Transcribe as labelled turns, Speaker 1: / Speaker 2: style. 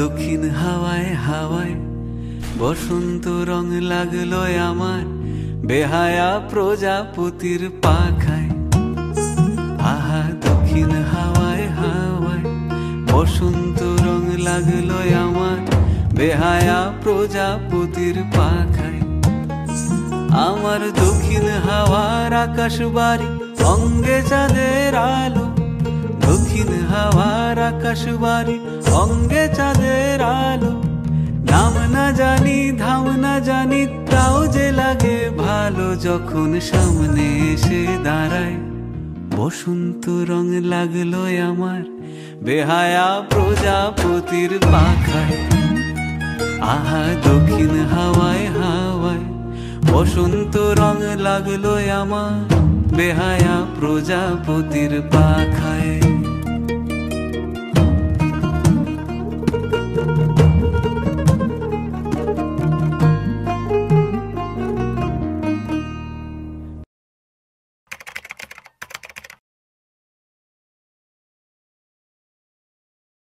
Speaker 1: দক্ষিণ হাওয়ায় হাওয়ায় বসন্ত রং লাগলো আমার বেহায়া প্রজাপতির পাখায়। আহা দক্ষিণ হাওয়ায় হাওয়ায় বসন্ত রং লাগলো আমার বেহায়া প্রজাপতির পাখায়। আমার দক্ষিণ হাওয়ার আকাশ বাড়ি অঙ্গে চাঁদের আলো, দক্ষিণ হাওয়ার আকাশ বাড়ি অঙ্গে চাঁদের আলো। নাম না জানি ধাম না জানি তাও যে লাগে ভালো, যখন সামনে এসে দাঁড়ায় বসন্ত রং লাগলো আমার বেহায়া প্রজাপতির পাখায়। আহা দক্ষিণ হাওয়ায় হাওয়ায় বসন্ত রং লাগলো আমার বেহায়া প্রজাপতির পাখায়।